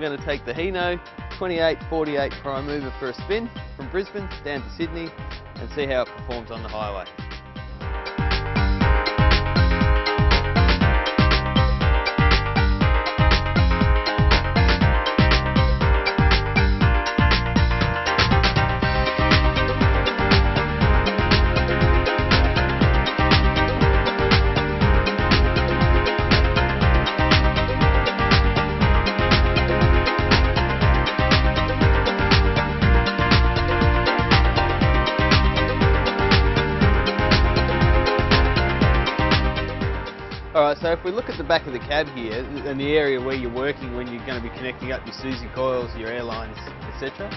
going to take the Hino 2848 prime mover for a spin from Brisbane down to Sydney and see how it performs on the highway. Alright, so if we look at the back of the cab here, and the area where you're working when you're going to be connecting up your Susie coils, your airlines, etc.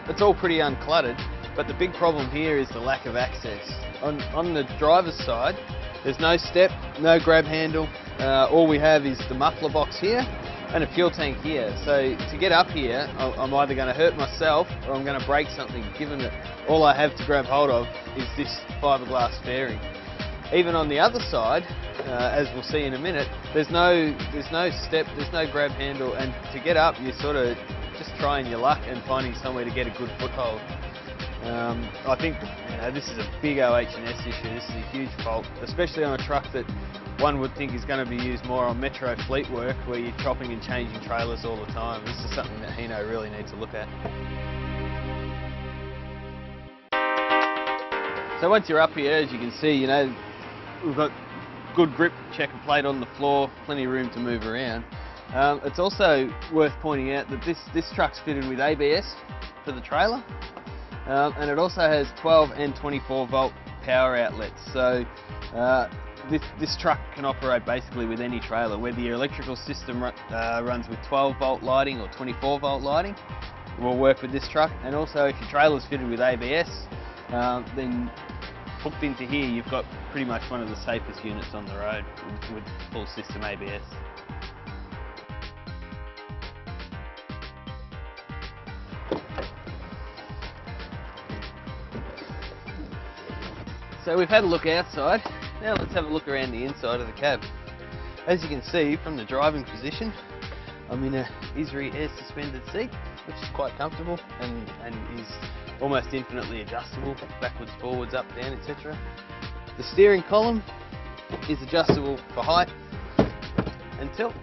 It's all pretty uncluttered, but the big problem here is the lack of access. On the driver's side, there's no step, no grab handle. All we have is the muffler box here and a fuel tank here. So to get up here, I'm either going to hurt myself or I'm going to break something, given that all I have to grab hold of is this fiberglass fairing. Even on the other side, as we'll see in a minute, there's no step, there's no grab handle, and to get up you're sort of just trying your luck and finding somewhere to get a good foothold. I think this is a big OH&S issue. This is a huge fault, especially on a truck that one would think is going to be used more on metro fleet work, where you're chopping and changing trailers all the time. This is something that Hino really needs to look at. So once you're up here, as you can see, we've got good grip checker plate on the floor, plenty of room to move around. It's also worth pointing out that this truck's fitted with ABS for the trailer, and it also has 12 and 24 volt power outlets. So this truck can operate basically with any trailer, whether your electrical system runs with 12 volt lighting or 24 volt lighting, will work with this truck. And also if your trailer's fitted with ABS, then hooked into here you've got pretty much one of the safest units on the road with full system ABS. So we've had a look outside, now let's have a look around the inside of the cab. As you can see from the driving position, I'm in a Isri air suspended seat, which is quite comfortable and is almost infinitely adjustable, backwards, forwards, up, down, etc. The steering column is adjustable for height and tilt,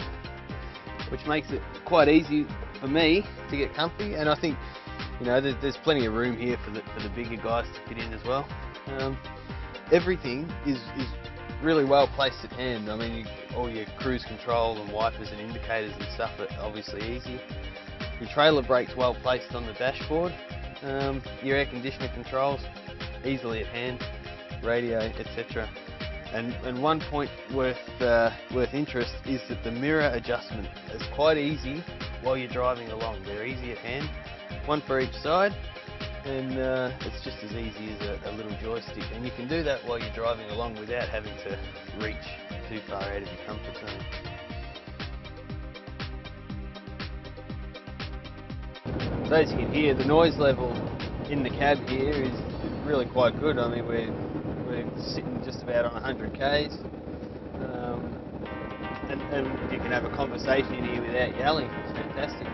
which makes it quite easy for me to get comfy, and I think there's plenty of room here for the bigger guys to fit in as well. Everything is really well placed at hand. I mean, all your cruise control and wipers and indicators and stuff are obviously easy. Your trailer brake's well placed on the dashboard. Your air conditioner controls easily at hand, radio, etc. And one point worth interest is that the mirror adjustment is quite easy while you're driving along. They're easy at hand, one for each side, and it's just as easy as a little joystick. And you can do that while you're driving along without having to reach too far out of your comfort zone. So as you can hear, the noise level in the cab here is really quite good. I mean, we're sitting just about on 100 k's, and you can have a conversation in here without yelling. It's fantastic.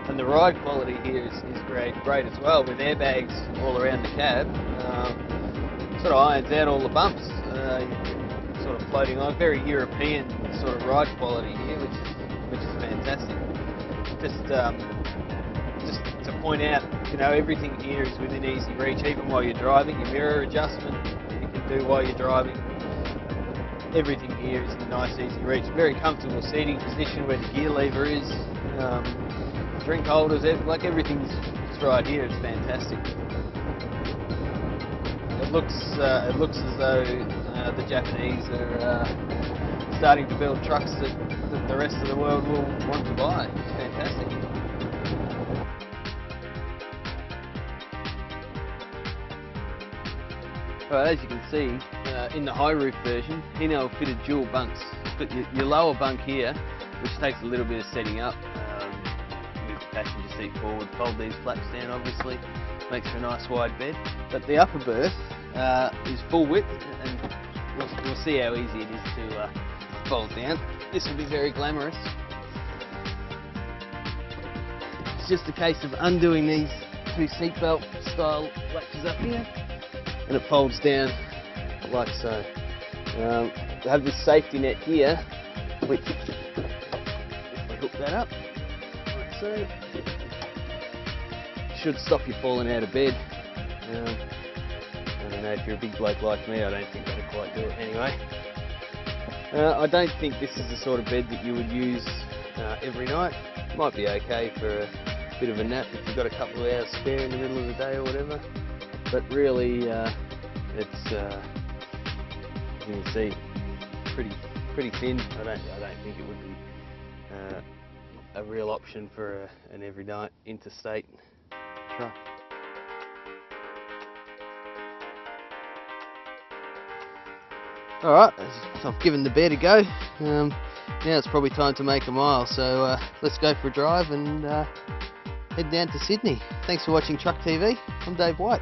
And the ride quality here is great as well, with airbags all around the cab. Sort of irons out all the bumps. You're sort of floating on. Very European sort of ride quality here, which is fantastic. Just to point out, everything here is within easy reach, even while you're driving. Your mirror adjustment you can do while you're driving. Everything here is in nice easy reach. Very comfortable seating position where the gear lever is. Drink holders, everything's right here. It's fantastic. It looks as though the Japanese are starting to build trucks that the rest of the world will want to buy. It's fantastic. Right, as you can see, in the high roof version, Hino fitted dual bunks. You've got your lower bunk here, which takes a little bit of setting up. Move the passenger seat forward, fold these flaps down obviously, makes for a nice wide bed. But the upper berth is full width, and we'll see how easy it is to fold down. This will be very glamorous. just a case of undoing these two seatbelt style latches up here, and it folds down like so. I have this safety net here, which, if I hook that up, like so, should stop you falling out of bed. I don't know, if you're a big bloke like me, I don't think that'll quite do it anyway. I don't think this is the sort of bed that you would use every night. It might be okay for a bit of a nap if you've got a couple of hours spare in the middle of the day or whatever. But really, it's, as you can see, pretty thin. I don't think it would be a real option for an every night interstate truck. Alright, I've given the bed a go. Now it's probably time to make a mile, so let's go for a drive and head down to Sydney. Thanks for watching Truck TV. I'm Dave White.